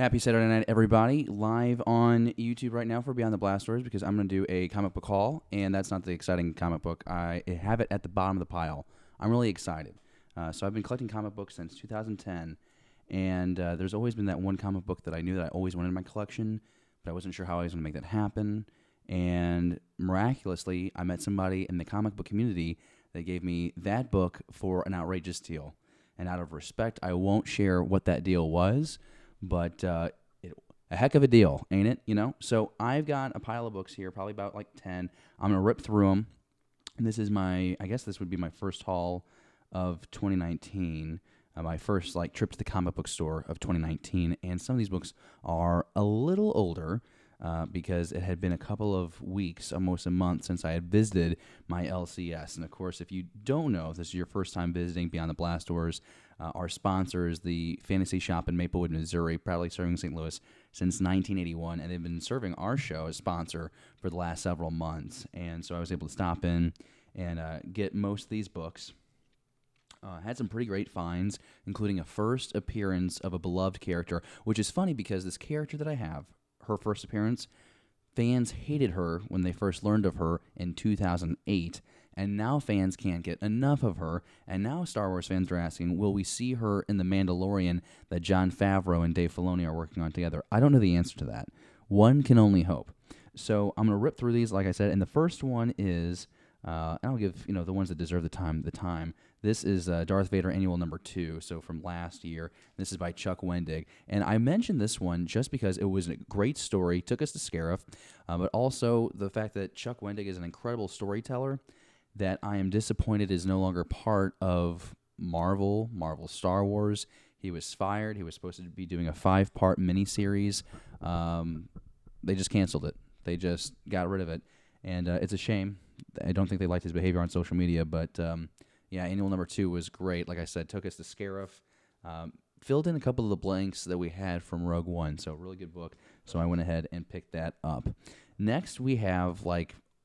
Happy Saturday night, everybody. Live on YouTube right now for Beyond the Blast Doors because I'm going to do a comic book haul, and that's not the exciting comic book. I have it at the bottom of the pile. I'm really excited. So I've been collecting comic books since 2010, and there's always been that one comic book that I knew that I always wanted in my collection, but I wasn't sure how I was going to make that happen. And miraculously, I met somebody in the comic book community that gave me that book for an outrageous deal. And out of respect, I won't share what that deal was, but a heck of a deal, ain't it? You know. So I've got a pile of books here, probably about like 10. I'm gonna rip through them. And this is I guess this would be my first haul of 2019. My first trip to the comic book store of 2019. And some of these books are a little older. Because it had been a couple of weeks, almost a month, since I had visited my LCS. And, of course, if you don't know, if this is your first time visiting Beyond the Blast Doors, our sponsor is the Fantasy Shop in Maplewood, Missouri, proudly serving St. Louis since 1981. And they've been serving our show as sponsor for the last several months. And so I was able to stop in and get most of these books. Had some pretty great finds, including a first appearance of a beloved character, which is funny because this character that I have, her first appearance, fans hated her when they first learned of her in 2008, and now fans can't get enough of her, and now Star Wars fans are asking, will we see her in The Mandalorian that Jon Favreau and Dave Filoni are working on together? I don't know the answer to that. One can only hope. So I'm going to rip through these, like I said, and the first one is, and I'll give the ones that deserve the time. This is Darth Vader Annual number 2, so from last year. This is by Chuck Wendig. And I mentioned this one just because it was a great story, took us to Scarif, but also the fact that Chuck Wendig is an incredible storyteller that I am disappointed is no longer part of Marvel Star Wars. He was fired. He was supposed to be doing a 5-part miniseries. They just canceled it. They just got rid of it. And it's a shame. I don't think they liked his behavior on social media, but yeah, Annual number 2 was great. Like I said, took us to Scarif, filled in a couple of the blanks that we had from Rogue One, so really good book. So I went ahead and picked that up. Next, we have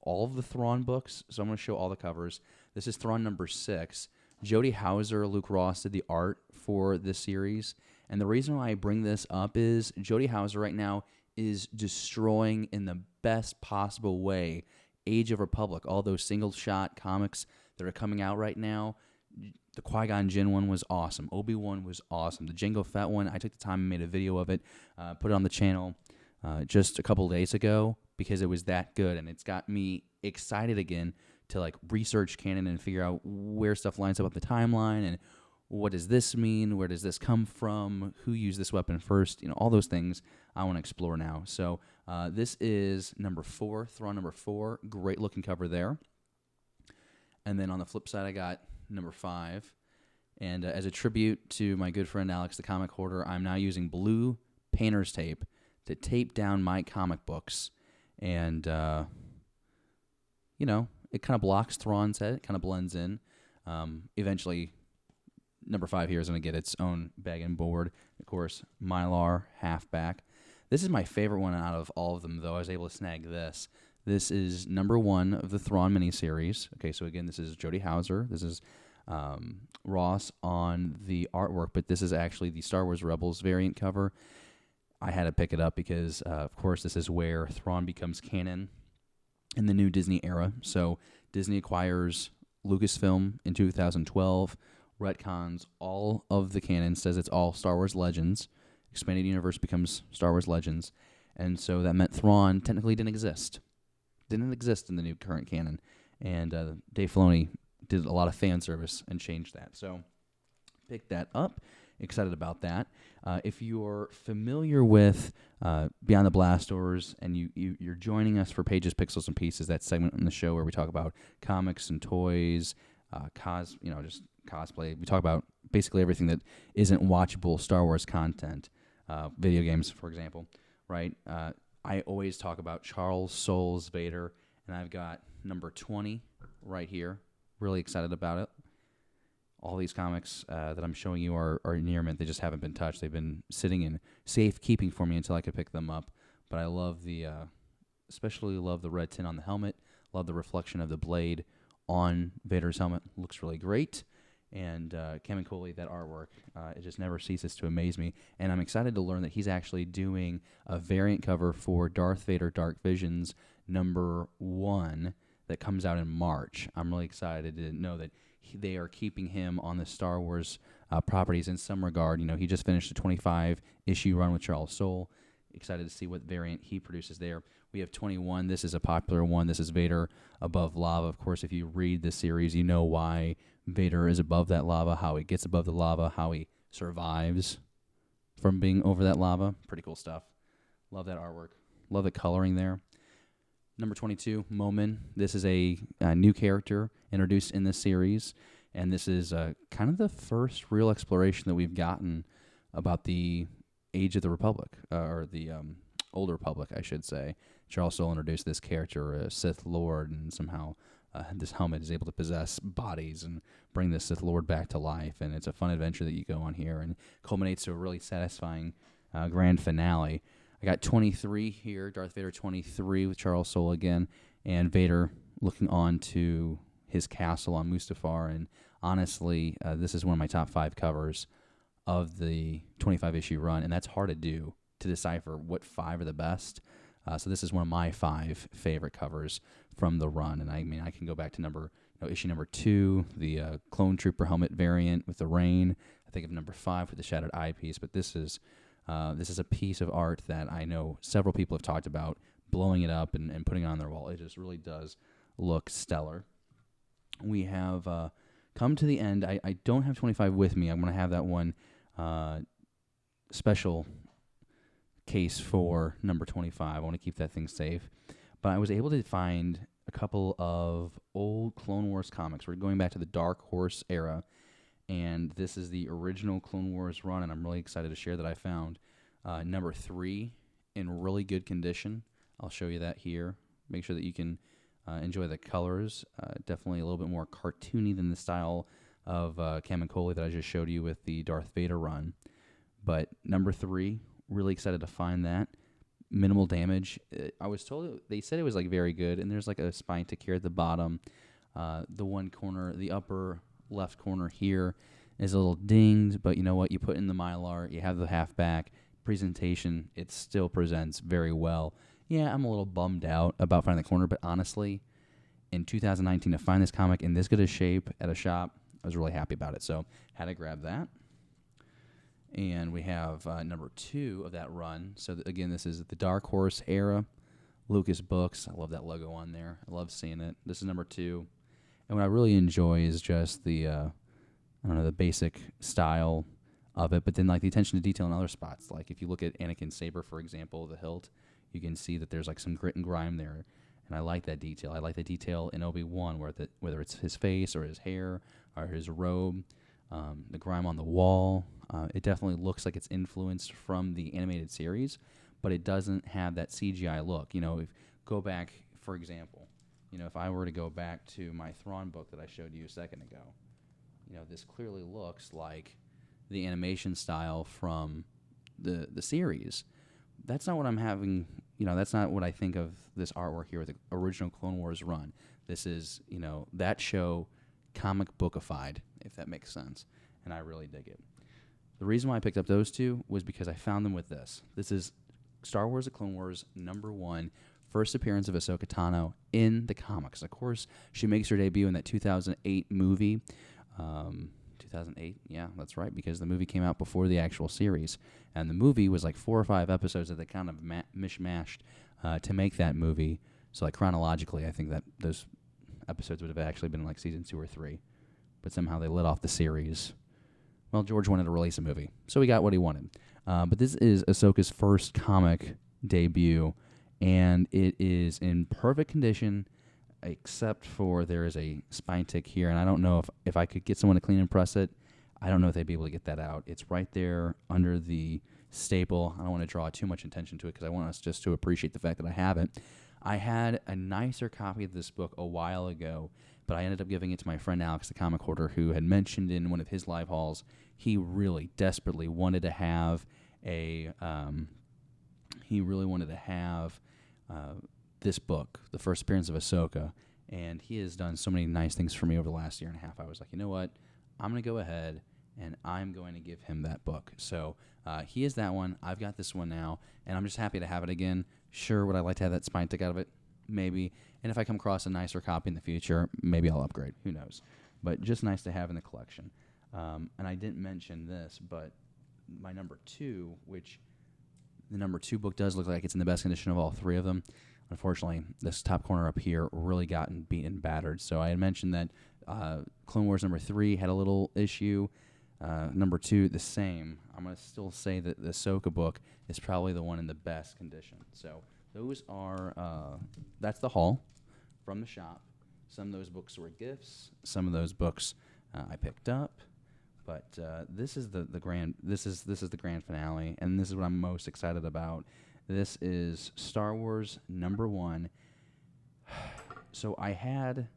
all of the Thrawn books, so I'm going to show all the covers. This is Thrawn number 6. Jody Houser, Luke Ross did the art for this series, and the reason why I bring this up is Jody Houser right now is destroying in the best possible way Age of Republic, all those single-shot comics that are coming out right now. The Qui-Gon Jinn one was awesome. Obi-Wan was awesome. The Jango Fett one, I took the time and made a video of it, put it on the channel just a couple days ago because it was that good, and it's got me excited again to research canon and figure out where stuff lines up on the timeline and what does this mean, where does this come from, who used this weapon first, all those things I want to explore now. So this is number 4, Thrawn number 4, great looking cover there. And then on the flip side, I got number 5. And as a tribute to my good friend Alex, the comic hoarder, I'm now using blue painter's tape to tape down my comic books. And, it kind of blocks Thrawn's head. It kind of blends in. Eventually, number 5 here is going to get its own bag and board. Of course, Mylar halfback. This is my favorite one out of all of them, though. I was able to snag this. This is number 1 of the Thrawn miniseries. Okay, so again, this is Jody Houser. This is Ross on the artwork, but this is actually the Star Wars Rebels variant cover. I had to pick it up because, of course, this is where Thrawn becomes canon in the new Disney era. So Disney acquires Lucasfilm in 2012, retcons all of the canon, says it's all Star Wars Legends. Expanded Universe becomes Star Wars Legends. And so that meant Thrawn technically didn't exist. Didn't exist in the new current canon. And Dave Filoni did a lot of fan service and changed that. So picked that up. Excited about that. If you're familiar with Beyond the Blast Doors and you're joining us for Pages, Pixels, and Pieces, that segment in the show where we talk about comics and toys, just cosplay. We talk about basically everything that isn't watchable Star Wars content, video games, for example, right? I always talk about Charles Soules Vader, and I've got number 20 right here. Really excited about it. All these comics that I'm showing you are near mint. They just haven't been touched. They've been sitting in safekeeping for me until I could pick them up. But I love especially love the red tint on the helmet. Love the reflection of the blade on Vader's helmet. Looks really great. And Kamikoli, that artwork, it just never ceases to amaze me. And I'm excited to learn that he's actually doing a variant cover for Darth Vader Dark Visions #1 that comes out in March. I'm really excited to know that they are keeping him on the Star Wars properties in some regard. You know, he just finished a 25-issue run with Charles Soule. Excited to see what variant he produces there. We have 21. This is a popular one. This is Vader above lava. Of course, if you read the series, you know why Vader is above that lava, how he gets above the lava, how he survives from being over that lava. Pretty cool stuff. Love that artwork. Love the coloring there. Number 22, Momin. This is a new character introduced in this series, and this is kind of the first real exploration that we've gotten about the Age of the Republic, or the Older Republic, I should say. Charles Soule introduced this character, a Sith Lord, and somehow this helmet is able to possess bodies and bring the Sith Lord back to life. And it's a fun adventure that you go on here, and culminates to a really satisfying grand finale. I got 23 here, Darth Vader 23 with Charles Soule again, and Vader looking on to his castle on Mustafar. And honestly, this is one of my top 5 covers of the 25-issue run, and that's hard to do, to decipher what 5 are the best. So this is one of my 5 favorite covers from the run. And I mean, I can go back to issue number 2, the Clone Trooper helmet variant with the rain. I think of number 5 with the shattered eyepiece. But this is a piece of art that I know several people have talked about blowing it up and putting it on their wall. It just really does look stellar. We have come to the end. I don't have 25 with me. I'm going to have that one special case for number 25. I want to keep that thing safe. But I was able to find a couple of old Clone Wars comics. We're going back to the Dark Horse era, and this is the original Clone Wars run, and I'm really excited to share that I found number 3 in really good condition. I'll show you that here. Make sure that you can enjoy the colors. Definitely a little bit more cartoony than the style of Kamikoli that I just showed you with the Darth Vader run. But number 3, really excited to find that. Minimal damage. I was told they said it was like very good, and there's like a spine tick here at the bottom. The one corner, the upper left corner here is a little dinged, but you know what? You put in the Mylar, you have the halfback presentation. It still presents very well. Yeah, I'm a little bummed out about finding the corner, but honestly, in 2019 to find this comic in this good a shape at a shop, I was really happy about it. So had to grab that. And we have number 2 of that run. So again, this is the Dark Horse era, Lucas Books. I love that logo on there. I love seeing it. This is number 2. And what I really enjoy is just the basic style of it, but then like the attention to detail in other spots. Like if you look at Anakin's saber, for example, the hilt, you can see that there's like some grit and grime there. And I like that detail. I like the detail in Obi-Wan, whether it's his face or his hair or his robe, the grime on the wall. It definitely looks like it's influenced from the animated series, but it doesn't have that CGI look. You know, go back, for example, if I were to go back to my Thrawn book that I showed you a second ago, this clearly looks like the animation style from the series. That's not what I'm having, that's not what I think of this artwork here with the original Clone Wars run. This is, that show comic bookified, if that makes sense, and I really dig it. The reason why I picked up those 2 was because I found them with this. This is Star Wars: The Clone Wars #1, first appearance of Ahsoka Tano in the comics. Of course, she makes her debut in that 2008 movie. 2008, yeah, that's right, because the movie came out before the actual series. And the movie was like 4 or 5 episodes that they kind of mishmashed to make that movie. So like chronologically, I think that those episodes would have actually been like season 2 or 3. But somehow they lit off the series. Well, George wanted to release a movie, so he got what he wanted. But this is Ahsoka's first comic debut, and it is in perfect condition, except for there is a spine tick here, and I don't know if I could get someone to clean and press it. I don't know if they'd be able to get that out. It's right there under the staple. I don't want to draw too much attention to it because I want us just to appreciate the fact that I have it. I had a nicer copy of this book a while ago, but I ended up giving it to my friend Alex, the comic hoarder, who had mentioned in one of his live hauls he really desperately wanted to have this book, the first appearance of Ahsoka, and he has done so many nice things for me over the last year and a half. I was like, you know what? I'm going to go ahead and I'm going to give him that book. So he is that one. I've got this one now, and I'm just happy to have it again. Sure, would I like to have that spine stick out of it? Maybe. And if I come across a nicer copy in the future, maybe I'll upgrade. Who knows? But just nice to have in the collection. And I didn't mention this, but my number 2, which the number 2 book does look like it's in the best condition of all 3 of them. Unfortunately, this top corner up here really gotten beaten and battered. So I had mentioned that Clone Wars number 3 had a little issue. Number 2, the same. I'm going to still say that the Ahsoka book is probably the one in the best condition. So those are, that's the haul from the shop. Some of those books were gifts. Some of those books I picked up. But this is the grand. This is the grand finale, and this is what I'm most excited about. This is Star Wars number 1. So I had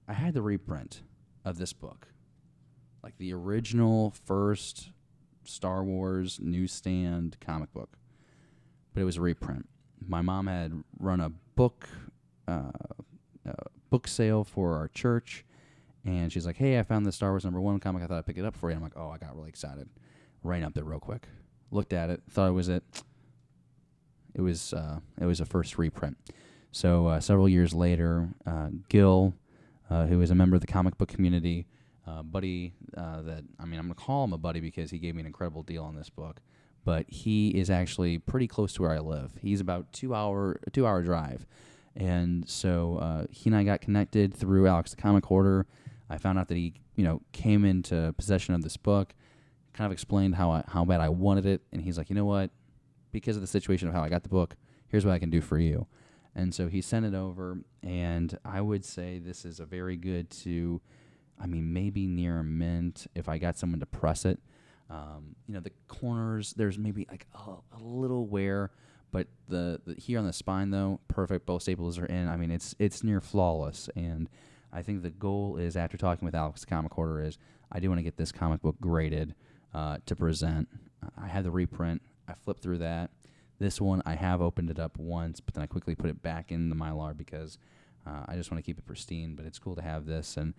the reprint of this book, like the original first Star Wars newsstand comic book, but it was a reprint. My mom had run a book sale for our church, and she's like, "Hey, I found the Star Wars number 1 comic. I thought I'd pick it up for you." I'm like, "Oh," I got really excited. Ran up there real quick, looked at it, thought it was it. It was a first reprint. So several years later, Gil, who is a member of the comic book community, buddy that, I mean, I'm going to call him a buddy because he gave me an incredible deal on this book, but he is actually pretty close to where I live. He's about a 2-hour drive. And so he and I got connected through Alex the Comic Hoarder. I found out that he, came into possession of this book, kind of explained how bad I wanted it, and he's like, "You know what? Because of the situation of how I got the book, here's what I can do for you." And so he sent it over, and I would say this is a very good to, maybe near mint if I got someone to press it. The corners, there's maybe like a little wear, but the here on the spine, though, perfect. Both staples are in. It's near flawless, and I think the goal is, after talking with Alex the Comic Hoarder, is I do want to get this comic book graded to present. I have the reprint. I flipped through that. This one, I have opened it up once, but then I quickly put it back in the Mylar because I just want to keep it pristine. But it's cool to have this, and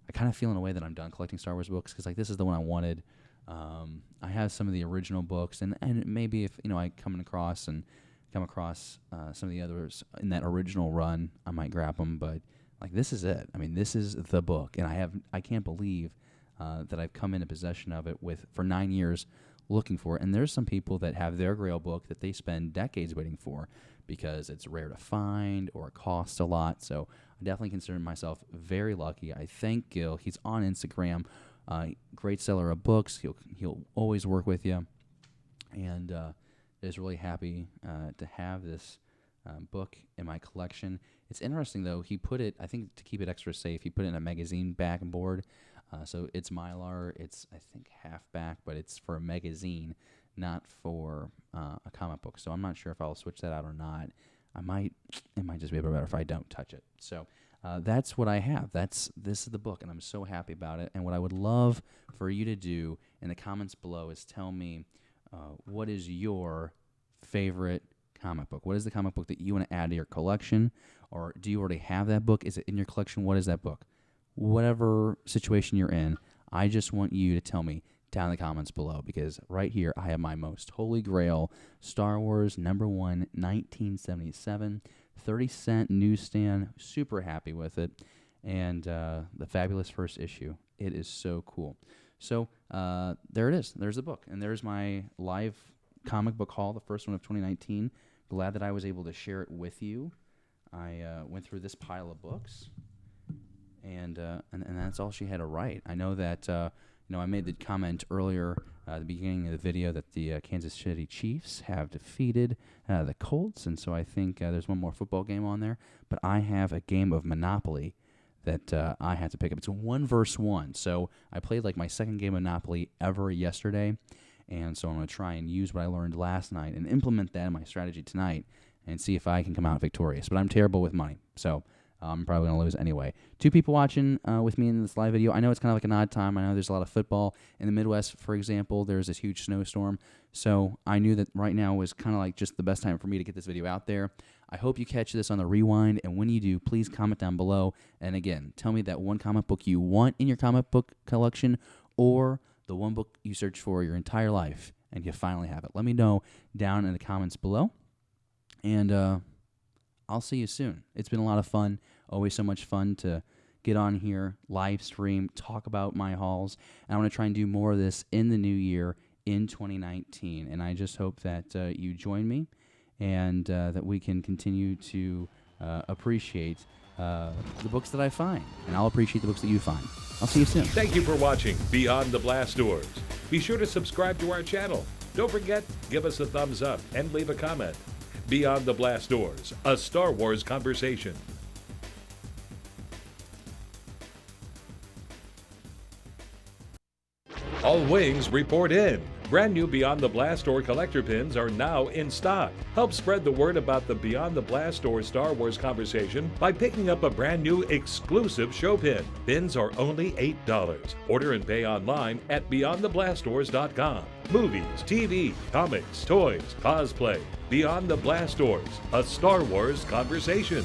I kind of feel in a way that I'm done collecting Star Wars books because this is the one I wanted. I have some of the original books, and maybe if I come across some of the others in that original run, I might grab them. But this is it. This is the book, and I can't believe that I've come into possession of it for 9 years. Looking for it. And there's some people that have their Grail book that they spend decades waiting for because it's rare to find or it costs a lot. So I definitely consider myself very lucky. I thank Gil. He's on Instagram. Great seller of books. He'll always work with you. And is really happy to have this book in my collection. It's interesting, though. He put it, I think to keep it extra safe, he put it in a magazine back and board. So it's Mylar. It's, I think, half back, but it's for a magazine, not for a comic book. So I'm not sure if I'll switch that out or not. It might just be a bit better if I don't touch it. So that's what I have. This is the book, and I'm so happy about it. And what I would love for you to do in the comments below is tell me what is your favorite comic book? What is the comic book that you want to add to your collection? Or do you already have that book? Is it in your collection? What is that book? Whatever situation you're in, I just want you to tell me down in the comments below, because right here I have my most holy grail, Star Wars number 1, 1977, 30-cent newsstand, super happy with it, and the fabulous first issue. It is so cool. So there it is. There's the book, and there's my live comic book haul, the first one of 2019. Glad that I was able to share it with you. I went through this pile of books. And that's all she had to write. I know that I made the comment earlier at the beginning of the video that the Kansas City Chiefs have defeated the Colts, and so I think there's one more football game on there. But I have a game of Monopoly that I had to pick up. It's a 1 versus 1, so I played my second game of Monopoly ever yesterday, and so I'm going to try and use what I learned last night and implement that in my strategy tonight and see if I can come out victorious. But I'm terrible with money, so I'm probably going to lose anyway. 2 people watching with me in this live video. I know it's kind of like an odd time. I know there's a lot of football. In the Midwest, for example, there's this huge snowstorm. So I knew that right now was kind of like just the best time for me to get this video out there. I hope you catch this on the rewind. And when you do, please comment down below. And again, tell me that one comic book you want in your comic book collection, or the one book you searched for your entire life and you finally have it. Let me know down in the comments below. And I'll see you soon. It's been a lot of fun. Always so much fun to get on here, live stream, talk about my hauls. And I want to try and do more of this in the new year in 2019. And I just hope that you join me and that we can continue to appreciate the books that I find. And I'll appreciate the books that you find. I'll see you soon. Thank you for watching Beyond the Blast Doors. Be sure to subscribe to our channel. Don't forget, give us a thumbs up and leave a comment. Beyond the Blast Doors, a Star Wars conversation. All wings report in. Brand new Beyond the Blast Door collector pins are now in stock. Help spread the word about the Beyond the Blast Door Star Wars conversation by picking up a brand new exclusive show pin. Pins are only $8. Order and pay online at BeyondTheBlastDoors.com. Movies, TV, comics, toys, cosplay. Beyond the Blast Doors, a Star Wars conversation.